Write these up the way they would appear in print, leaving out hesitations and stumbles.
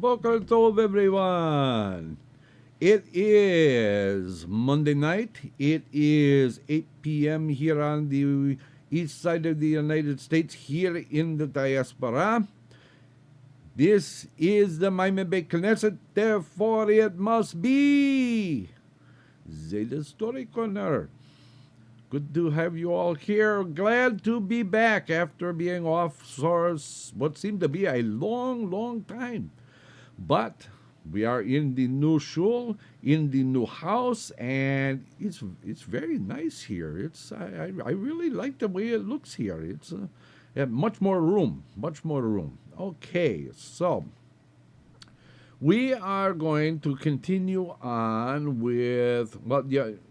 Boker Tov, everyone. It is Monday night. It is 8 p.m. here on the east side of the United States, here in the diaspora. This is the Maimon Beit Knesset, therefore it must be Zeyde Story Corner. Good to have you all here. Glad to be back after being off for what seemed to be a long time. But we are in the new shul, in the new house, and it's very nice here. I really like the way it looks here. It's much more room. Okay, so we are going to continue on with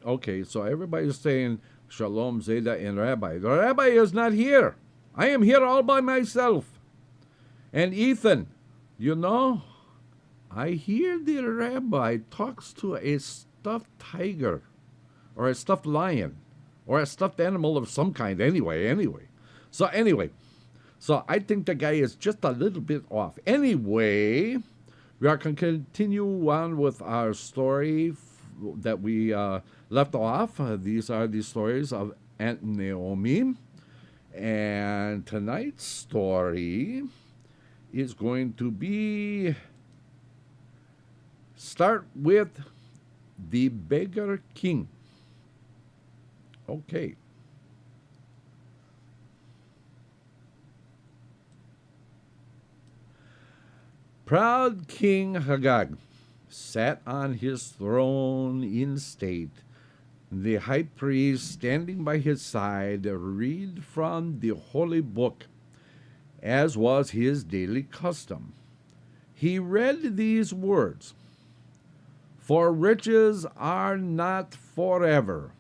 okay, so everybody's saying Shalom, Zeyde, and Rabbi. The Rabbi is not here. I am here all by myself. And Ethan, I hear the Rabbi talks to a stuffed tiger, or a stuffed lion, or a stuffed animal of some kind anyway. So I think the guy is just a little bit off. Anyway, we are going to continue on with our story that we left off. These are the stories of Aunt Naomi. And tonight's story is going to be... Start with the beggar king. Okay. Proud King Hagag sat on his throne in state. The high priest standing by his side read from the holy book, as was his daily custom. He read these words: "For riches are not forever,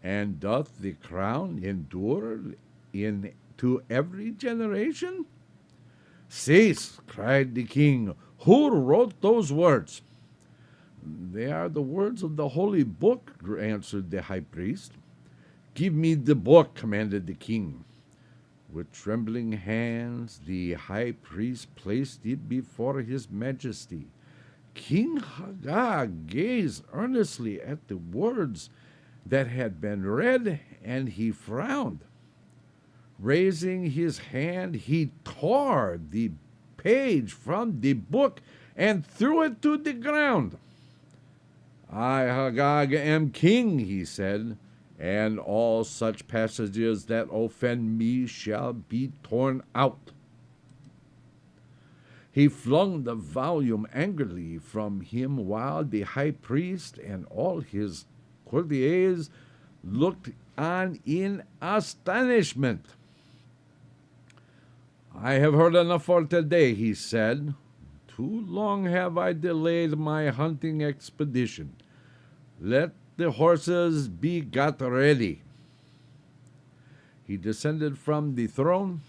and doth the crown endure to every generation?" "Cease," cried the king. "Who wrote those words?" "They are the words of the holy book," answered the high priest. "Give me the book," commanded the king. With trembling hands, the high priest placed it before his majesty. King Hagag gazed earnestly at the words that had been read, and he frowned. Raising his hand, he tore the page from the book and threw it to the ground. "I, Hagag, am king," he said, "and all such passages that offend me shall be torn out." He flung the volume angrily from him while the high priest and all his courtiers looked on in astonishment. "I have heard enough for today," he said. "Too long have I delayed my hunting expedition. Let the horses be got ready." He descended from the throne,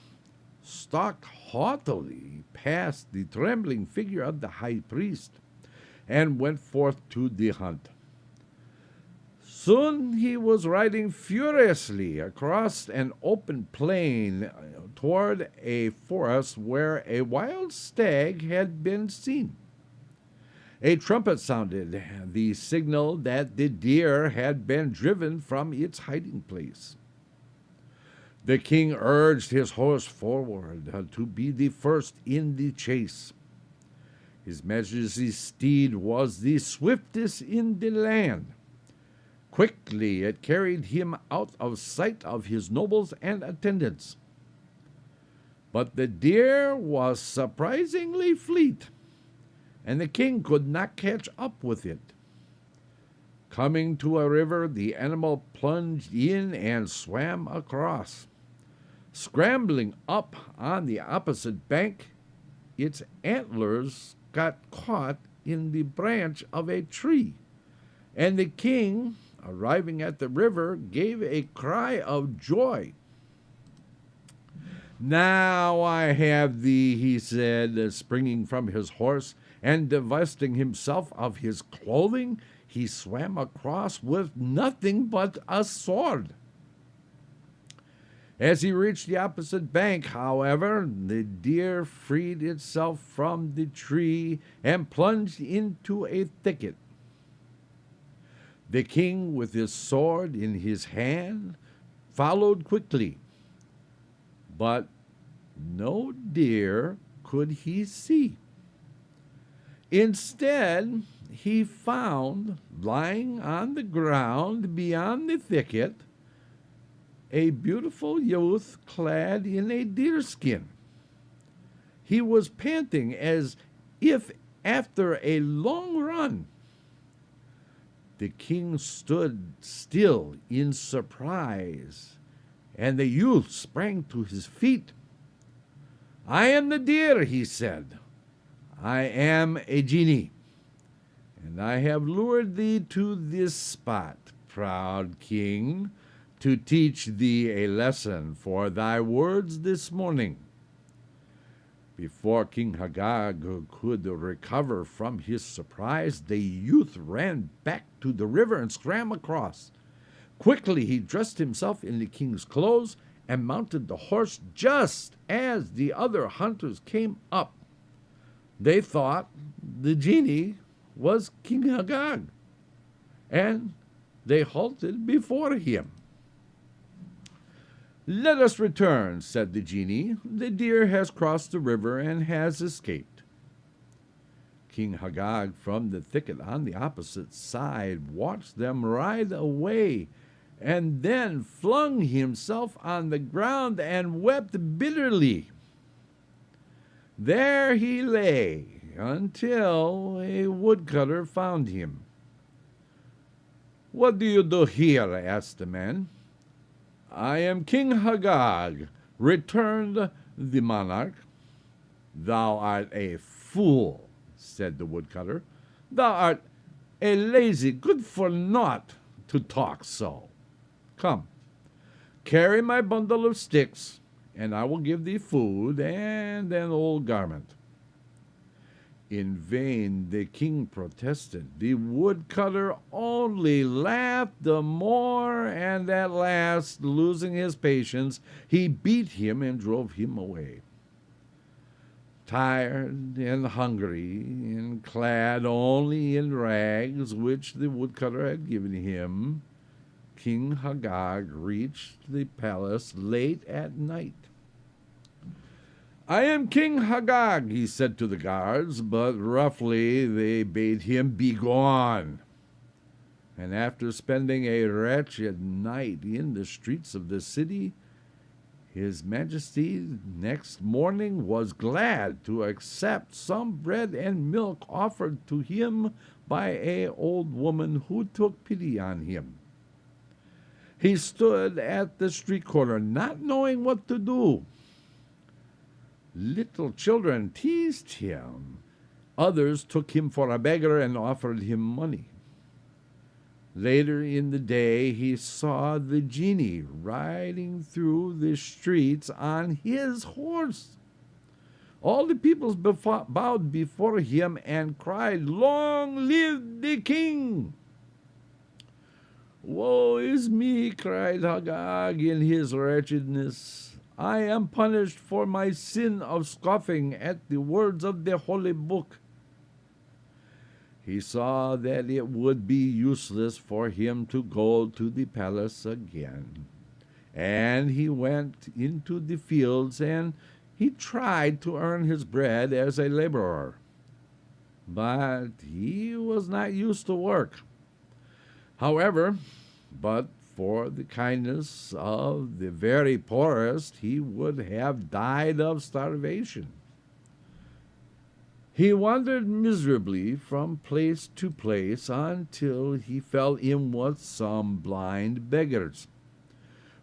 stalked haughtily past the trembling figure of the high priest, and went forth to the hunt. Soon he was riding furiously across an open plain toward a forest where a wild stag had been seen. A trumpet sounded, the signal that the deer had been driven from its hiding place. The king urged his horse forward to be the first in the chase. His majesty's steed was the swiftest in the land. Quickly it carried him out of sight of his nobles and attendants. But the deer was surprisingly fleet, and the king could not catch up with it. Coming to a river, the animal plunged in and swam across. Scrambling up on the opposite bank, its antlers got caught in the branch of a tree, and the king, arriving at the river, gave a cry of joy. "Now I have thee," he said, springing from his horse, and divesting himself of his clothing, he swam across with nothing but a sword. As he reached the opposite bank, however, the deer freed itself from the tree and plunged into a thicket. The king, with his sword in his hand, followed quickly, but no deer could he see. Instead, he found, lying on the ground beyond the thicket, a beautiful youth clad in a deerskin. He was panting as if after a long run. The king stood still in surprise, and the youth sprang to his feet. "I am the deer," he said. "I am a genie, and I have lured thee to this spot, proud king, to teach thee a lesson for thy words this morning." Before King Hagag could recover from his surprise, the youth ran back to the river and swam across. Quickly he dressed himself in the king's clothes and mounted the horse just as the other hunters came up. They thought the genie was King Hagag, and they halted before him. "Let us return," said the genie. "The deer has crossed the river and has escaped." King Hagag, from the thicket on the opposite side, watched them ride away, and then flung himself on the ground and wept bitterly. There he lay until a woodcutter found him. "What do you do here?" asked the man. "I am King Hagag," returned the monarch. "Thou art a fool," said the woodcutter. "Thou art a lazy, good-for-naught to talk so. Come, carry my bundle of sticks, and I will give thee food and an old garment." In vain the king protested. The woodcutter only laughed the more, and at last, losing his patience, he beat him and drove him away. Tired and hungry, and clad only in rags which the woodcutter had given him, King Hagag reached the palace late at night. "I am King Hagag," he said to the guards, but roughly they bade him begone. And after spending a wretched night in the streets of the city, His Majesty next morning was glad to accept some bread and milk offered to him by an old woman who took pity on him. He stood at the street corner, not knowing what to do. Little children teased him. Others took him for a beggar and offered him money. Later in the day, he saw the genie riding through the streets on his horse. All the people bowed before him and cried, "Long live the king!" "Woe is me," cried Hagag in his wretchedness. "I am punished for my sin of scoffing at the words of the holy book." He saw that it would be useless for him to go to the palace again, and he went into the fields and he tried to earn his bread as a laborer. But he was not used to work. However, but for the kindness of the very poorest, he would have died of starvation. He wandered miserably from place to place until he fell in with some blind beggars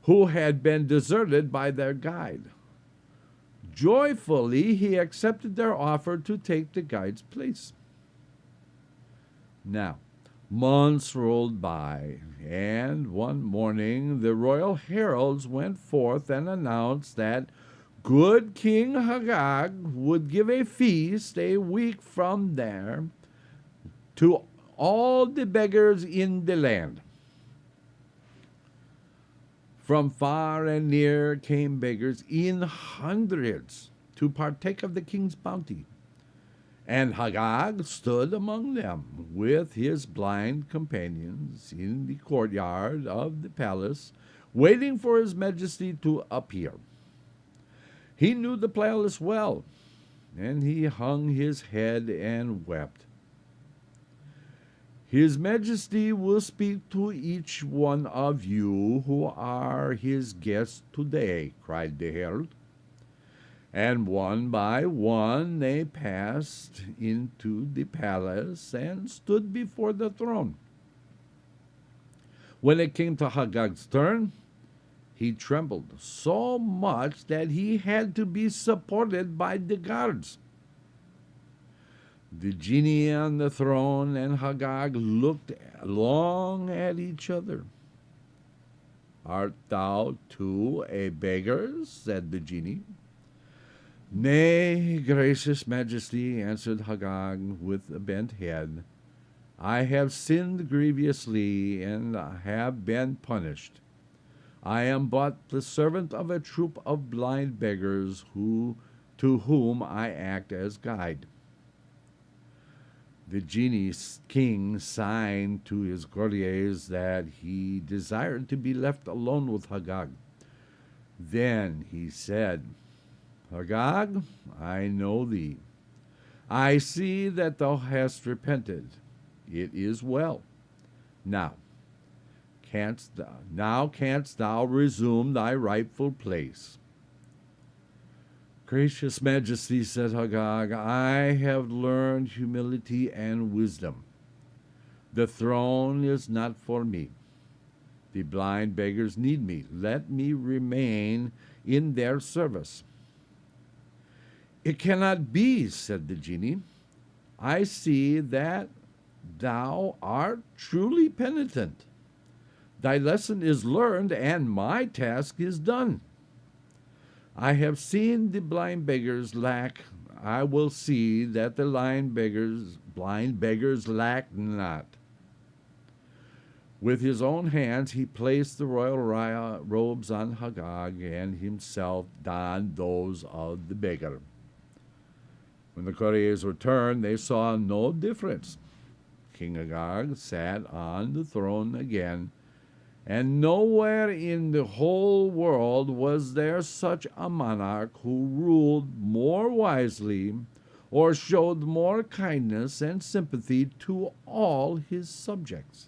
who had been deserted by their guide. Joyfully, he accepted their offer to take the guide's place. Now, months rolled by, and one morning the royal heralds went forth and announced that good King Hagag would give a feast a week from there to all the beggars in the land. From far and near came beggars in hundreds to partake of the king's bounty. And Hagag stood among them with his blind companions in the courtyard of the palace, waiting for his majesty to appear. He knew the palace well, and he hung his head and wept. His majesty will speak to each one of you who are his guests today, cried the herald. And one by one they passed into the palace and stood before the throne. When it came to Hagag's turn, he trembled so much that he had to be supported by the guards. The genie on the throne and Hagag looked long at each other. Art thou too a beggar? Said the genie. Nay, gracious majesty, answered Hagag with a bent head. I have sinned grievously and have been punished. I am but the servant of a troop of blind beggars to whom I act as guide. The genie king signed to his courtiers that he desired to be left alone with Hagag. Then he said, Hagag, I know thee. I see that thou hast repented. It is well. Now canst thou resume thy rightful place. Gracious majesty, said Hagag, I have learned humility and wisdom. The throne is not for me. The blind beggars need me. Let me remain in their service. It cannot be, said the genie. I see that thou art truly penitent. Thy lesson is learned, and my task is done. I have seen the blind beggars lack. I will see that the blind beggars lack not. With his own hands he placed the royal robes on Hagag, and himself donned those of the beggar. When the courtiers returned, they saw no difference. King Hagag sat on the throne again, and nowhere in the whole world was there such a monarch who ruled more wisely or showed more kindness and sympathy to all his subjects.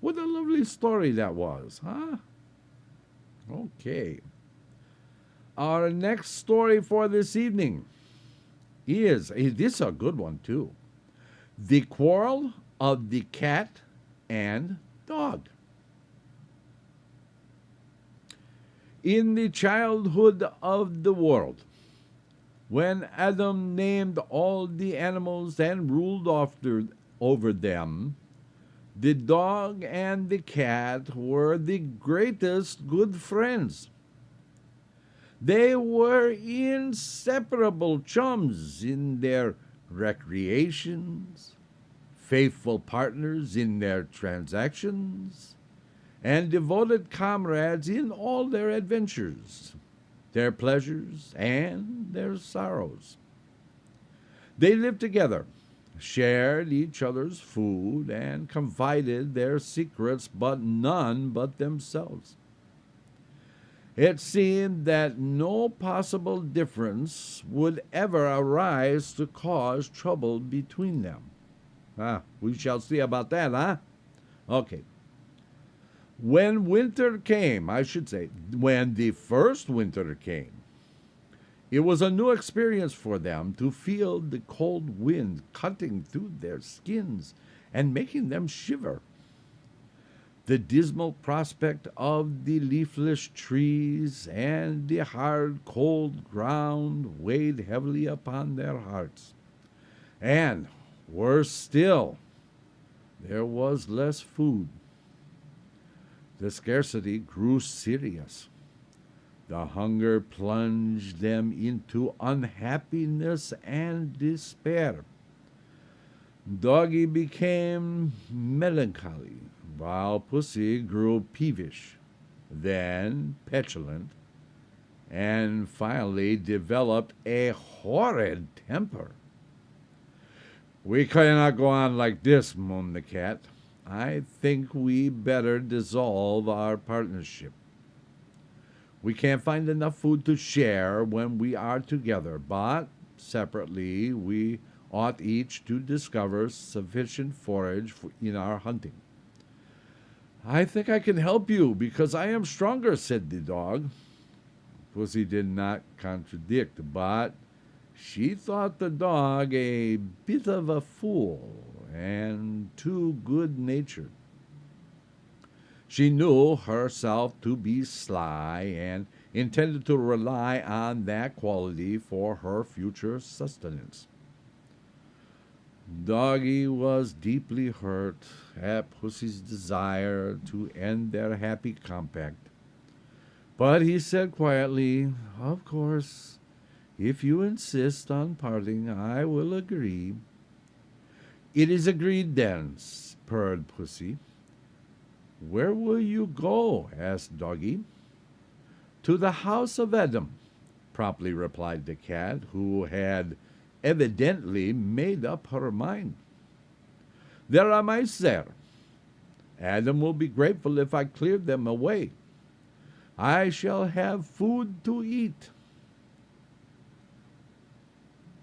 What a lovely story that was, huh? Okay. Our next story for this evening is a good one too. The Quarrel of the Cat and Dog. In the childhood of the world, when Adam named all the animals and ruled over them, the dog and the cat were the greatest good friends. They were inseparable chums in their recreations, faithful partners in their transactions, and devoted comrades in all their adventures, their pleasures, and their sorrows. They lived together, shared each other's food, and confided their secrets, but none but themselves. It seemed that no possible difference would ever arise to cause trouble between them. We shall see about that, huh? Okay. When winter came, when the first winter came, it was a new experience for them to feel the cold wind cutting through their skins and making them shiver. The dismal prospect of the leafless trees and the hard, cold ground weighed heavily upon their hearts. And, worse still, there was less food. The scarcity grew serious. The hunger plunged them into unhappiness and despair. Doggy became melancholy, while Pussy grew peevish. then petulant, and finally developed a horrid temper. "We cannot go on like this," moaned the cat. "I think we better dissolve our partnership. We can't find enough food to share when we are together, but separately we ought each to discover sufficient forage in our hunting." "I think I can help you because I am stronger," said the dog. Pussy did not contradict, but she thought the dog a bit of a fool and too good-natured. She knew herself to be sly and intended to rely on that quality for her future sustenance. Doggy was deeply hurt at Pussy's desire to end their happy compact, but he said quietly, "Of course, if you insist on parting, I will agree." "It is agreed then," purred Pussy. "Where will you go?" asked Doggy. "To the house of Adam," promptly replied the cat, who had evidently made up her mind. "There are mice there. Adam will be grateful if I clear them away. I shall have food to eat."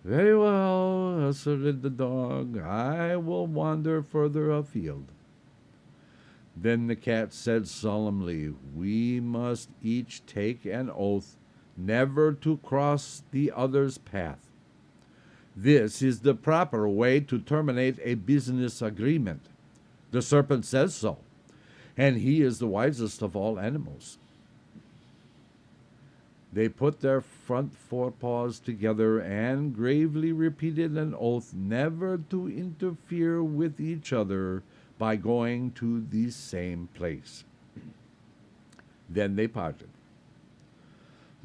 "Very well," asserted the dog. "I will wander further afield." Then the cat said solemnly, "We must each take an oath never to cross the other's path. This is the proper way to terminate a business agreement. The serpent says so, and he is the wisest of all animals." They put their front forepaws together and gravely repeated an oath never to interfere with each other by going to the same place. Then they parted.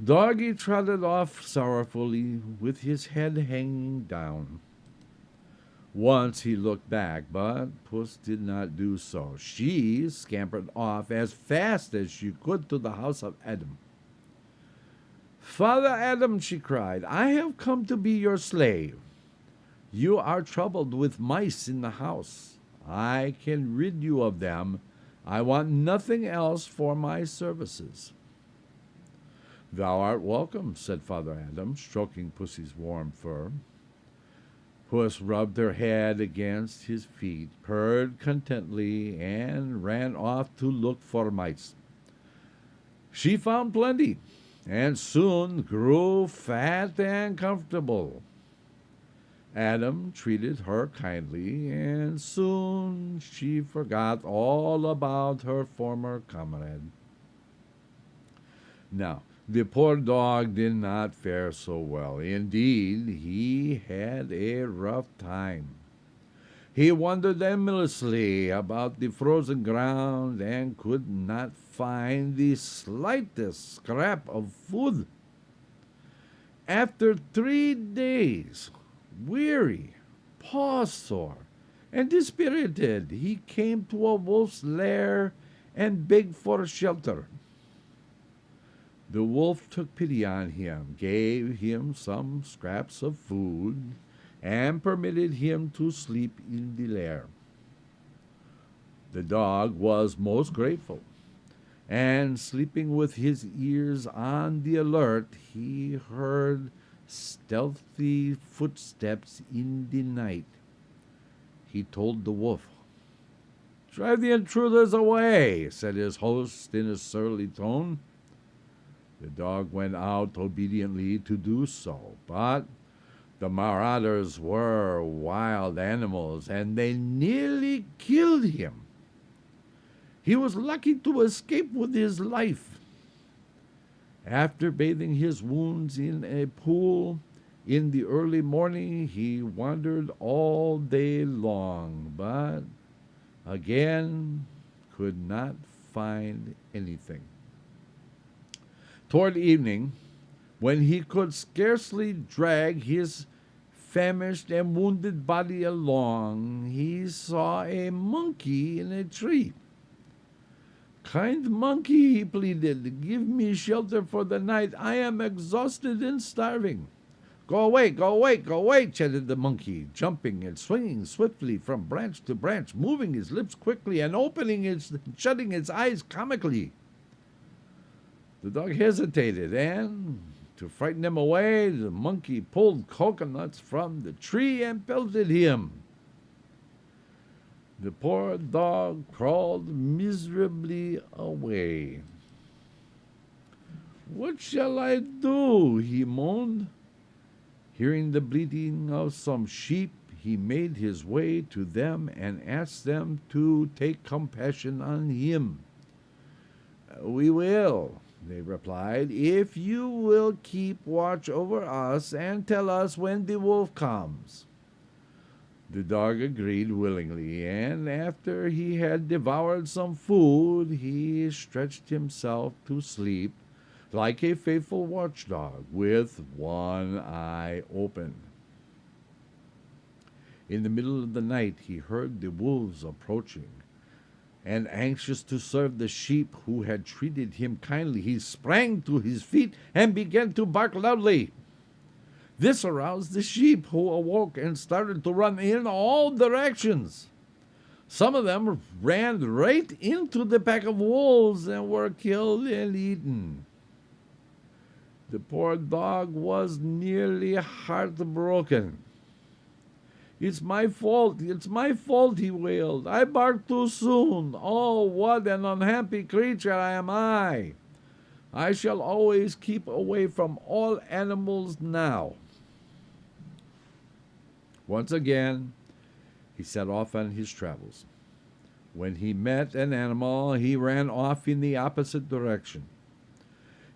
Doggy trotted off sorrowfully with his head hanging down. Once he looked back, but Puss did not do so. She scampered off as fast as she could to the house of Adam. "Father Adam," she cried, "I have come to be your slave. You are troubled with mice in the house. I can rid you of them. I want nothing else for my services." "Thou art welcome," said Father Adam, stroking Pussy's warm fur. Puss rubbed her head against his feet, purred contentedly, and ran off to look for mice. She found plenty, and soon grew fat and comfortable. Adam treated her kindly, and soon she forgot all about her former comrade. Now, the poor dog did not fare so well. Indeed, he had a rough time. He wandered aimlessly about the frozen ground and could not find the slightest scrap of food. After 3 days, weary, paw-sore, and dispirited, he came to a wolf's lair and begged for shelter. The wolf took pity on him, gave him some scraps of food, and permitted him to sleep in the lair. The dog was most grateful, and sleeping with his ears on the alert, he heard stealthy footsteps in the night. He told the wolf. "Drive the intruders away," said his host in a surly tone. The dog went out obediently to do so, but the marauders were wild animals, and they nearly killed him. He was lucky to escape with his life. After bathing his wounds in a pool in the early morning, he wandered all day long, but again could not find anything. Toward evening, when he could scarcely drag his famished and wounded body along, he saw a monkey in a tree. Kind monkey, he pleaded, give me shelter for the night. I am exhausted and starving. Go away, go away, go away, chattered the monkey, jumping and swinging swiftly from branch to branch, moving his lips quickly and shutting its eyes comically. The dog hesitated, and to frighten him away, the monkey pulled coconuts from the tree and pelted him. The poor dog crawled miserably away. What shall I do? He moaned. Hearing the bleating of some sheep, he made his way to them and asked them to take compassion on him. We will, they replied, if you will keep watch over us and tell us when the wolf comes. The dog agreed willingly, and after he had devoured some food, he stretched himself to sleep like a faithful watchdog with one eye open. In the middle of the night, he heard the wolves approaching, and anxious to serve the sheep who had treated him kindly, he sprang to his feet and began to bark loudly. This aroused the sheep, who awoke and started to run in all directions. Some of them ran right into the pack of wolves and were killed and eaten. The poor dog was nearly heartbroken. It's my fault, he wailed. I barked too soon. Oh, what an unhappy creature am I. I shall always keep away from all animals now. Once again, he set off on his travels. When he met an animal, he ran off in the opposite direction.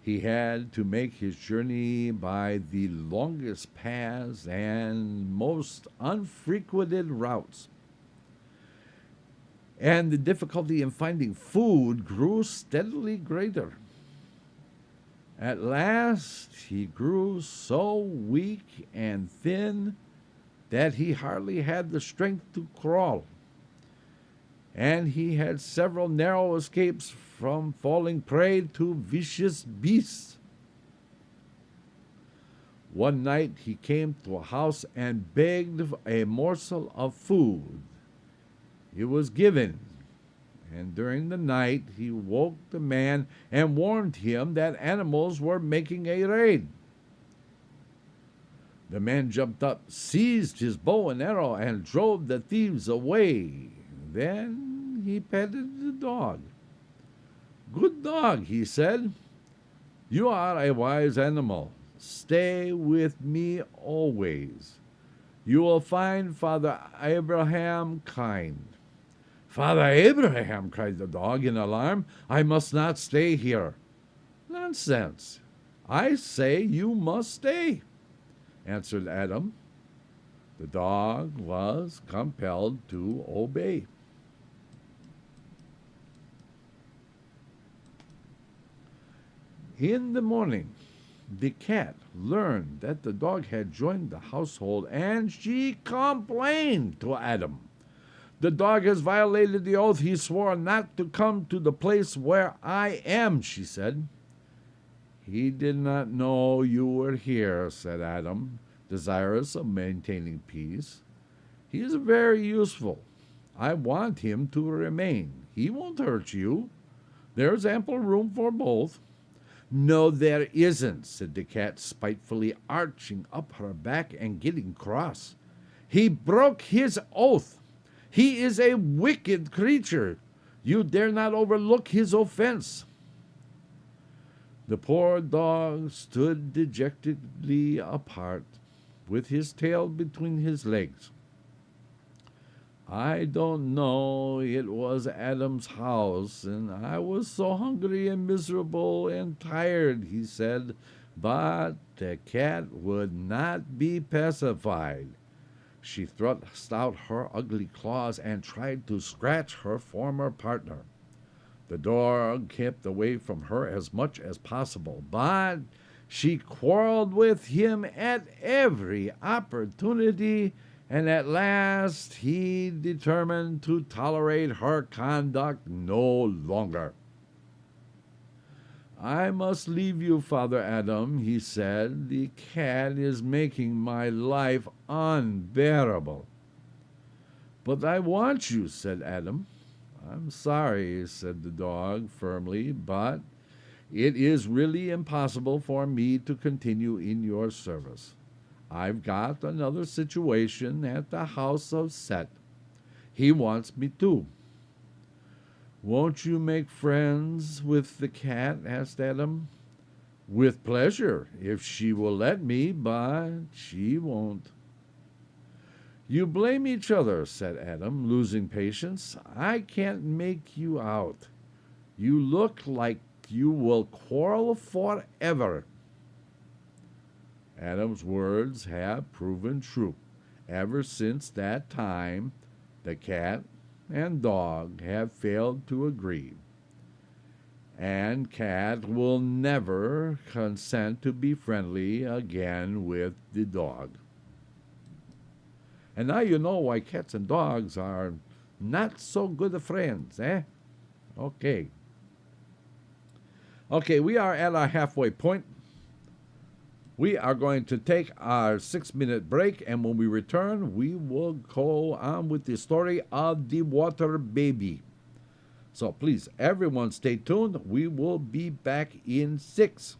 He had to make his journey by the longest paths and most unfrequented routes. And the difficulty in finding food grew steadily greater. At last, he grew so weak and thin that he hardly had the strength to crawl. And he had several narrow escapes from falling prey to vicious beasts. One night he came to a house and begged a morsel of food. It was given, and during the night he woke the man and warned him that animals were making a raid. The man jumped up, seized his bow and arrow, and drove the thieves away. Then he petted the dog. Good dog, he said. You are a wise animal. Stay with me always. You will find Father Abraham kind. Father Abraham, cried the dog in alarm. I must not stay here. Nonsense. I say you must stay, answered Adam. The dog was compelled to obey. In the morning, the cat learned that the dog had joined the household, and she complained to Adam. The dog has violated the oath he swore not to come to the place where I am, she said. He did not know you were here, said Adam, desirous of maintaining peace. He is very useful. I want him to remain. He won't hurt you. There's ample room for both. No, there isn't, said the cat spitefully, arching up her back and getting cross. He broke his oath. He is a wicked creature. You dare not overlook his offense. The poor dog stood dejectedly apart, with his tail between his legs. I don't know, it was Adam's house, and I was so hungry and miserable and tired, he said, but the cat would not be pacified. She thrust out her ugly claws and tried to scratch her former partner. The dog kept away from her as much as possible, but she quarreled with him at every opportunity, and at last he determined to tolerate her conduct no longer. I must leave you, Father Adam, he said. The cat is making my life unbearable. But I want you, said Adam. I'm sorry, said the dog firmly, but it is really impossible for me to continue in your service. I've got another situation at the house of Set. He wants me to. Won't you make friends with the cat? Asked Adam. With pleasure, if she will let me, but she won't. You blame each other, said Adam, losing patience. I can't make you out. You look like you will quarrel forever. Adam's words have proven true. Ever since that time, the cat and dog have failed to agree. And cat will never consent to be friendly again with the dog. And now you know why cats and dogs are not so good friends, eh? Okay. Okay, we are at our halfway point. We are going to take our 6-minute break, and when we return, we will go on with the story of the water baby. So please, everyone stay tuned. We will be back in 6.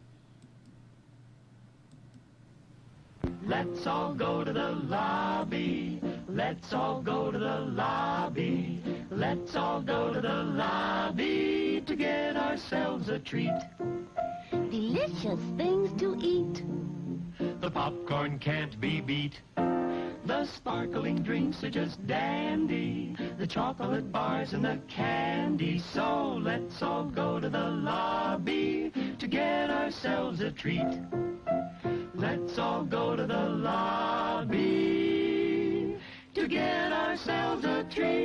Let's all go to the lobby. Let's all go to the lobby. Let's all go to the lobby to get ourselves a treat. Delicious things to eat. The popcorn can't be beat. The sparkling drinks are just dandy. The chocolate bars and the candy. So let's all go to the lobby to get ourselves a treat. Let's all go to the lobby to get ourselves a treat.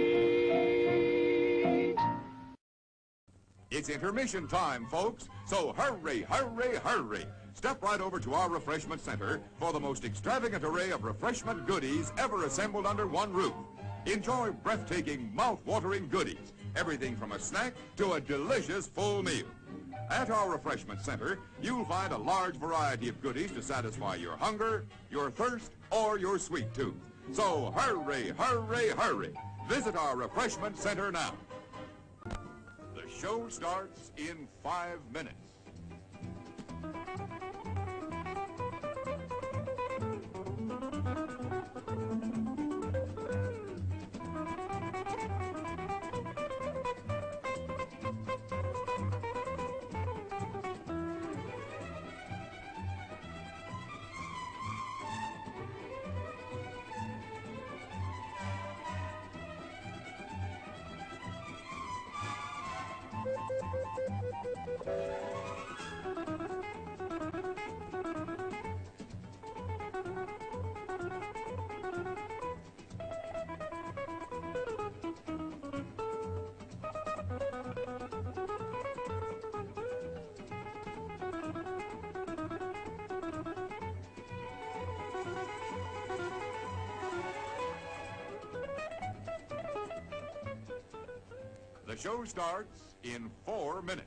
It's intermission time, folks, so hurry, hurry, hurry. Step right over to our refreshment center for the most extravagant array of refreshment goodies ever assembled under one roof. Enjoy breathtaking, mouth-watering goodies, everything from a snack to a delicious full meal. At our refreshment center, you'll find a large variety of goodies to satisfy your hunger, your thirst, or your sweet tooth. So hurry, hurry, hurry. Visit our refreshment center now. The show starts in 5 minutes. The show starts in 4 minutes.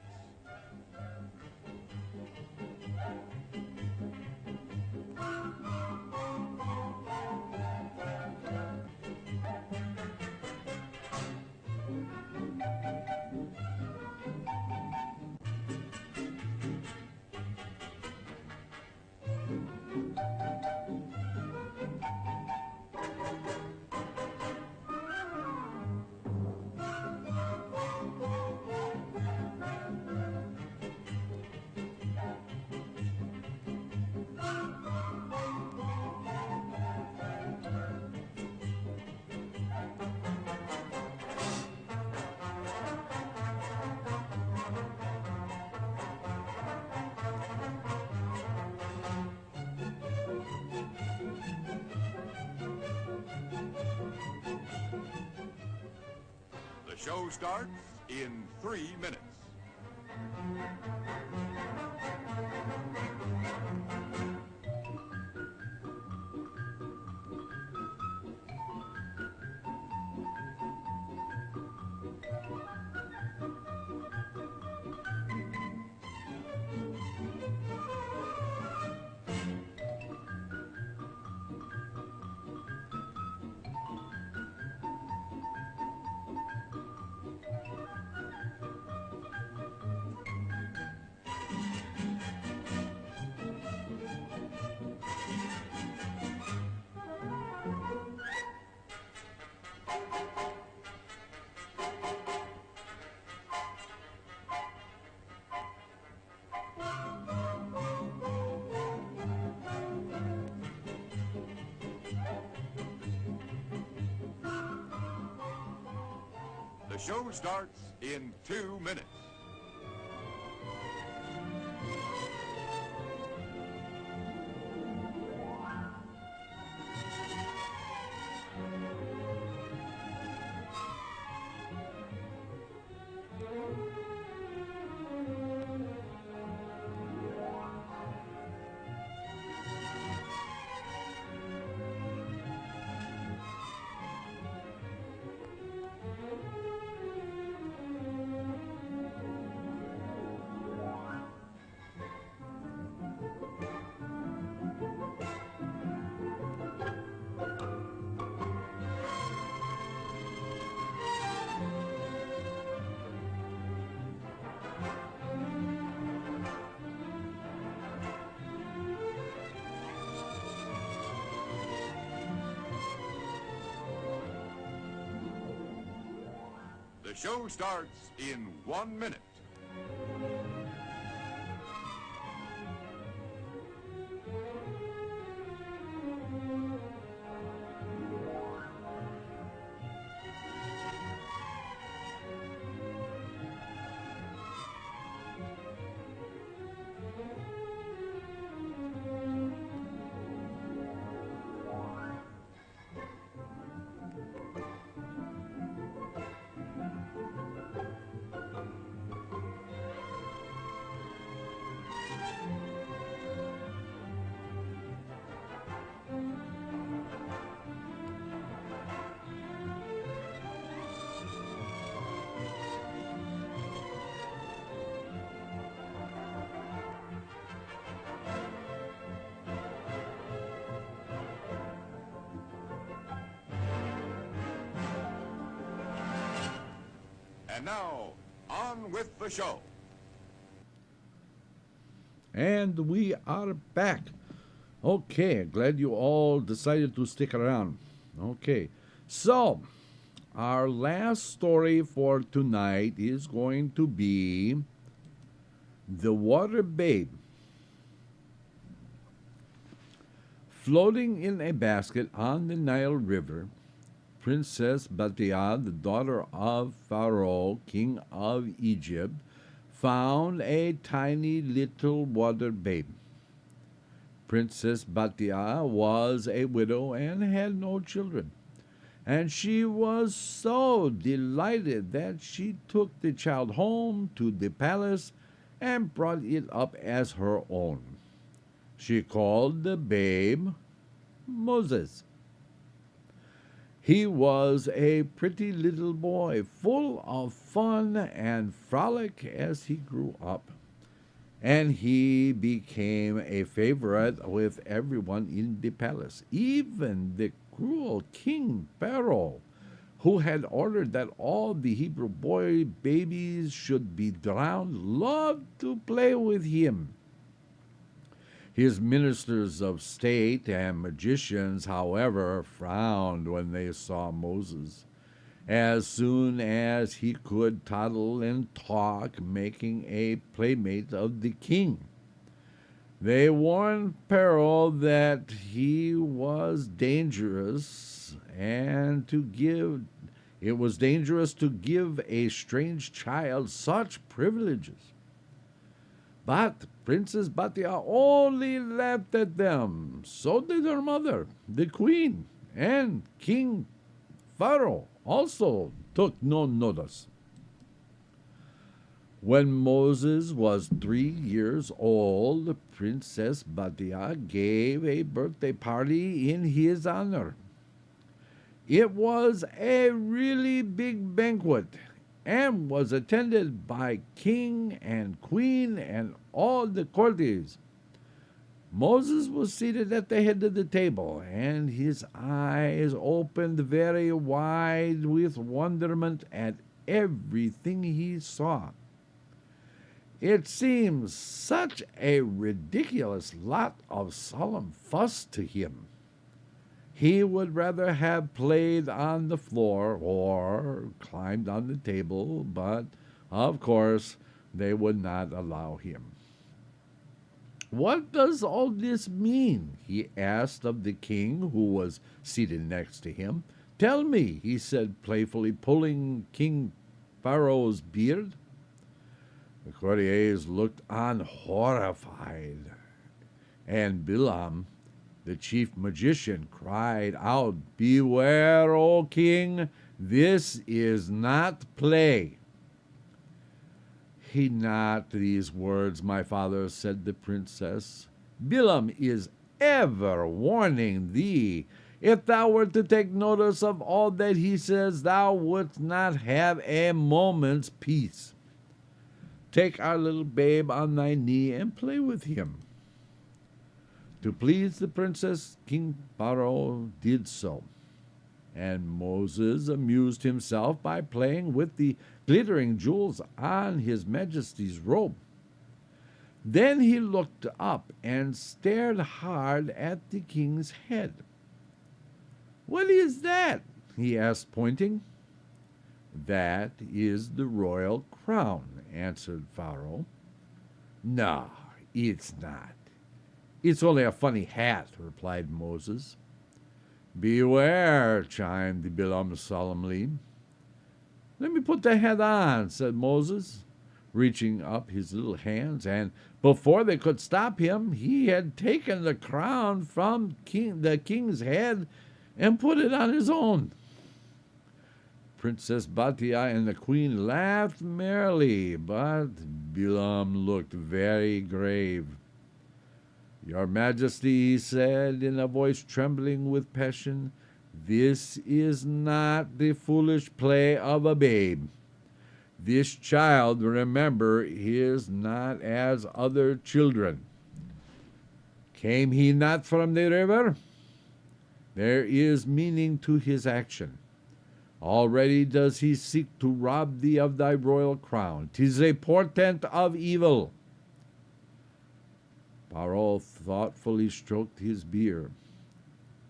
The show starts in 3 minutes. show starts in 2 minutes. The show starts in 1 minute. And now, on with the show. And we are back. Okay, glad you all decided to stick around. Okay, so our last story for tonight is going to be The Water Babe. Floating in a basket on the Nile River, Princess Batia, the daughter of Pharaoh, king of Egypt, found a tiny little water babe. Princess Batia was a widow and had no children, and she was so delighted that she took the child home to the palace and brought it up as her own. She called the babe Moses. He was a pretty little boy, full of fun and frolic as he grew up, and he became a favorite with everyone in the palace, even the cruel King Pharaoh, who had ordered that all the Hebrew boy babies should be drowned, loved to play with him. His ministers of state and magicians, however, frowned when they saw Moses, as soon as he could toddle and talk, making a playmate of the king. They warned Pharaoh that he was dangerous and it was dangerous to give a strange child such privileges. But Princess Batia only laughed at them. So did her mother, the queen, and King Pharaoh also took no notice. When Moses was 3 years old, Princess Batia gave a birthday party in his honor. It was a really big banquet and was attended by king and queen and all the courtiers. Moses was seated at the head of the table, and his eyes opened very wide with wonderment at everything he saw. It seems such a ridiculous lot of solemn fuss to him. He would rather have played on the floor or climbed on the table, but of course they would not allow him. "What does all this mean?" he asked of the king, who was seated next to him. "Tell me," he said playfully, pulling King Pharaoh's beard? The courtiers looked on horrified, and Bilam, the chief magician, cried out, "Beware, O king, this is not play." "Heed not these words, my father," said the princess. "Bilam is ever warning thee. If thou wert to take notice of all that he says, thou wouldst not have a moment's peace. Take our little babe on thy knee and play with him." To please the princess, King Pharaoh did so, and Moses amused himself by playing with the glittering jewels on his majesty's robe. Then he looked up and stared hard at the king's head. "What is that?" he asked, pointing. "That is the royal crown," answered Pharaoh. "No, it's not. It's only a funny hat," replied Moses. "Beware," chimed Bilam solemnly. "Let me put the hat on," said Moses, reaching up his little hands, and before they could stop him, he had taken the crown from the king's head and put it on his own. Princess Batia and the queen laughed merrily, but Bilam looked very grave. "Your Majesty," he said in a voice trembling with passion, "this is not the foolish play of a babe. This child, remember, is not as other children. Came he not from the river? There is meaning to his action. Already does he seek to rob thee of thy royal crown. 'Tis a portent of evil." Pharaoh thoughtfully stroked his beard.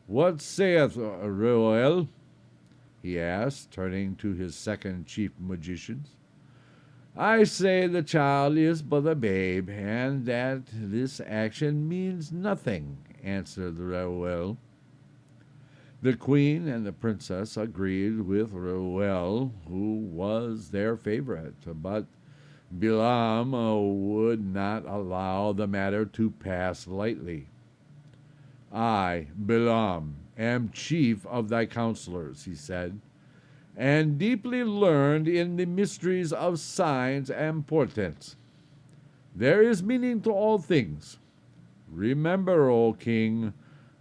"What saith Reuel?" he asked, turning to his second chief magicians. "I say the child is but a babe, and that this action means nothing," answered Reuel. The queen and the princess agreed with Reuel, who was their favorite, but Bilam would not allow the matter to pass lightly. "I, Bilam, am chief of thy counselors," he said, "and deeply learned in the mysteries of signs and portents. There is meaning to all things. Remember, O king,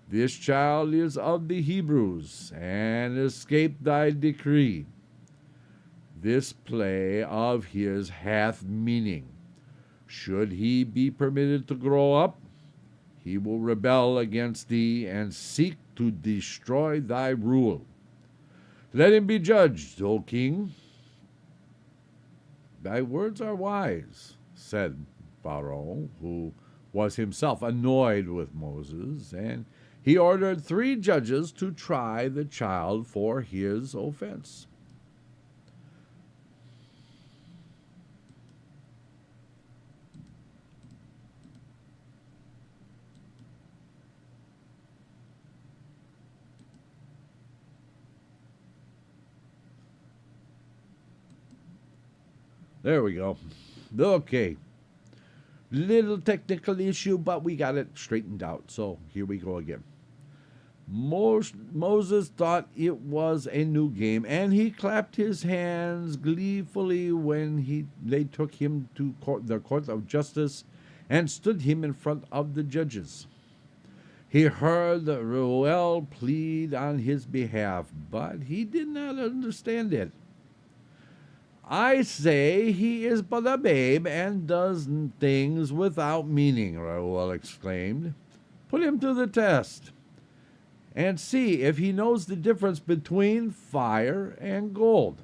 this child is of the Hebrews, and escaped thy decree. This play of his hath meaning. Should he be permitted to grow up, he will rebel against thee and seek to destroy thy rule. Let him be judged, O king." "Thy words are wise," said Pharaoh, who was himself annoyed with Moses, and he ordered 3 judges to try the child for his offense. There we go. Okay. Little technical issue, but we got it straightened out. So here we go again. Moses thought it was a new game, and he clapped his hands gleefully when they took him to the court of justice and stood him in front of the judges. He heard Reuel plead on his behalf, but he did not understand it. "I say he is but a babe and does things without meaning," Reuel exclaimed. "Put him to the test and see if he knows the difference between fire and gold.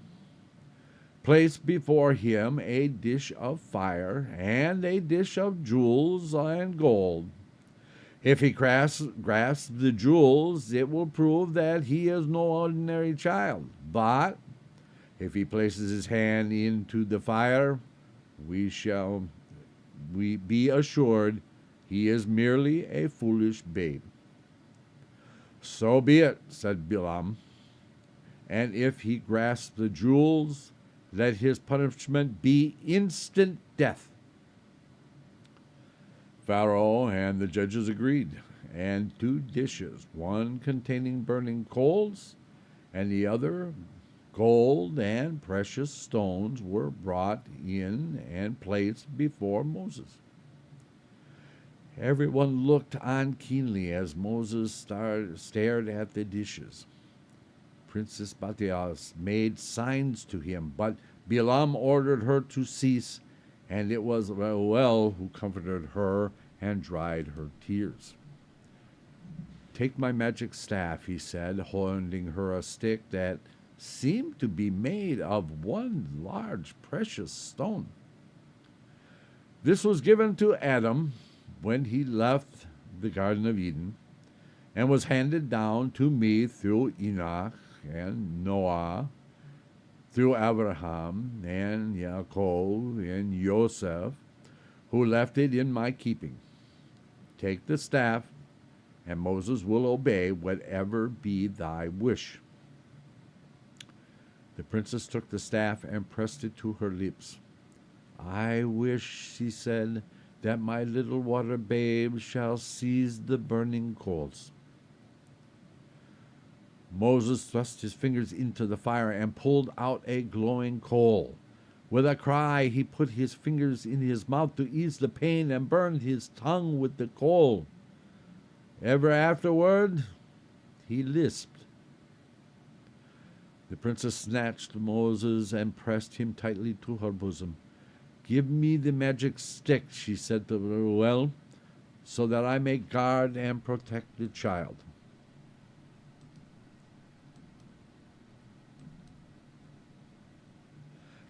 Place before him a dish of fire and a dish of jewels and gold. If he grasps the jewels, it will prove that he is no ordinary child. But if he places his hand into the fire, we be assured he is merely a foolish babe." "So be it," said Bilam. "And if he grasps the jewels, let his punishment be instant death. Pharaoh and the judges agreed, and 2 dishes, one containing burning coals and the other gold and precious stones, were brought in and placed before Moses. Everyone looked on keenly as Moses stared at the dishes. Princess Batias made signs to him, but Bilam ordered her to cease, and it was Reuel who comforted her and dried her tears. "Take my magic staff," he said, handing her a stick that seemed to be made of one large precious stone. This was given to Adam when he left the Garden of Eden, and was handed down to me through Enoch and Noah, through Abraham and Yaakov and Yosef, who left it in my keeping. Take the staff, and Moses will obey whatever be thy wish." The princess took the staff and pressed it to her lips. "I wish," she said, "that my little water babe shall seize the burning coals." Moses thrust his fingers into the fire and pulled out a glowing coal. With a cry, he put his fingers in his mouth to ease the pain and burned his tongue with the coal. Ever afterward, he lisped. The princess snatched Moses and pressed him tightly to her bosom. "Give me the magic stick," she said to Reuel, "so that I may guard and protect the child."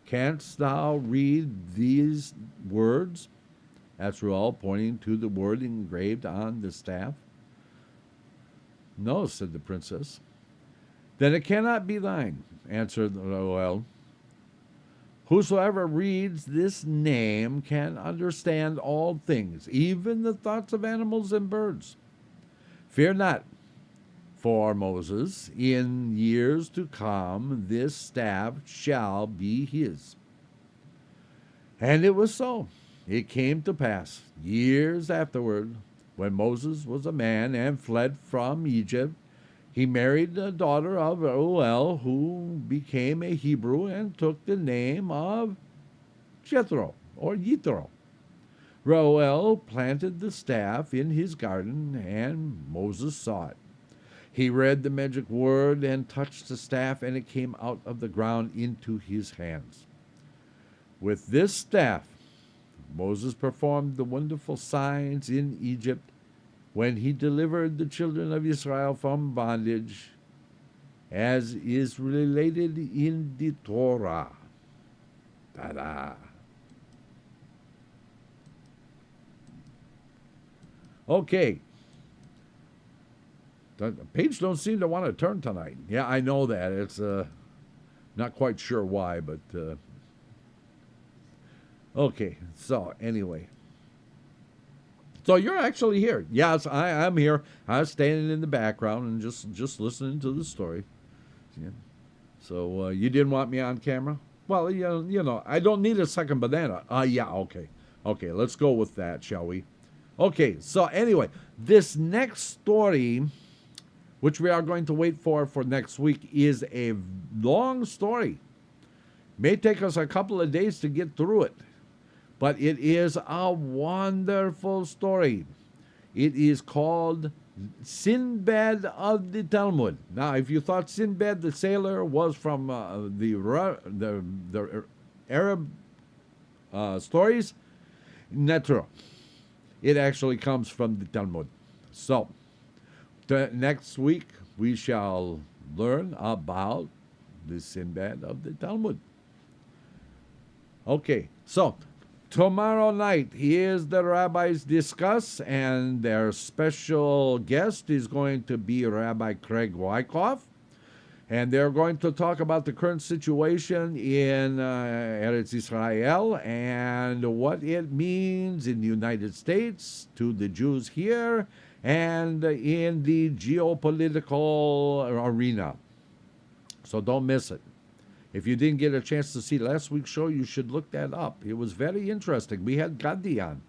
"Canst thou read these words?" asked Reuel, pointing to the word engraved on the staff. "No," said the princess. "Then it cannot be thine," answered Reuel. "Whosoever reads this name can understand all things, even the thoughts of animals and birds. Fear not, for Moses, in years to come this staff shall be his." And it was so. It came to pass, years afterward, when Moses was a man and fled from Egypt, he married the daughter of Reuel, who became a Hebrew and took the name of Jethro, or Yitro. Reuel planted the staff in his garden, and Moses saw it. He read the magic word and touched the staff, and it came out of the ground into his hands. With this staff, Moses performed the wonderful signs in Egypt when he delivered the children of Israel from bondage, as is related in the Torah. Ta-da! Okay. The page don't seem to want to turn tonight. Yeah, I know that. It's not quite sure why, but okay. So anyway, so you're actually here. Yes, I'm here. I was standing in the background and just listening to the story. Yeah. So you didn't want me on camera? Well, you know, I don't need a second banana. Yeah, okay. Okay, let's go with that, shall we? Okay, so anyway, this next story, which we are going to wait for next week, is a long story. May take us a couple of days to get through it, but it is a wonderful story. It is called Sinbad of the Talmud. Now, if you thought Sinbad the sailor was from the Arab stories, not true. It actually comes from the Talmud. So, next week we shall learn about the Sinbad of the Talmud. Okay, so tomorrow night, here's the rabbis discuss, and their special guest is going to be Rabbi Craig Wyckoff, and they're going to talk about the current situation in Eretz Israel and what it means in the United States to the Jews here and in the geopolitical arena. So don't miss it. If you didn't get a chance to see last week's show, you should look that up. It was very interesting. We had Gandhi on.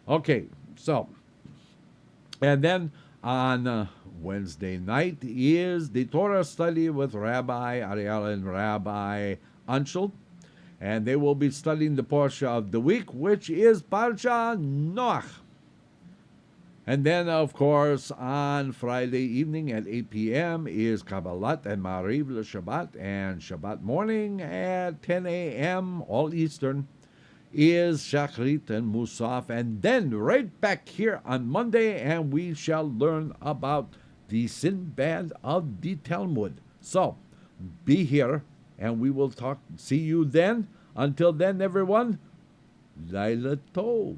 Okay, so, and then on Wednesday night is the Torah study with Rabbi Ariel and Rabbi Anshel. And they will be studying the Parsha of the week, which is Parsha Noach. And then, of course, on Friday evening at 8 p.m. is Kabbalat and Mariv Shabbat. And Shabbat morning at 10 a.m., all Eastern, is Shachrit and Musaf. And then right back here on Monday, and we shall learn about the Sinbad of the Talmud. So, be here, and we will see you then. Until then, everyone, Laila Tov.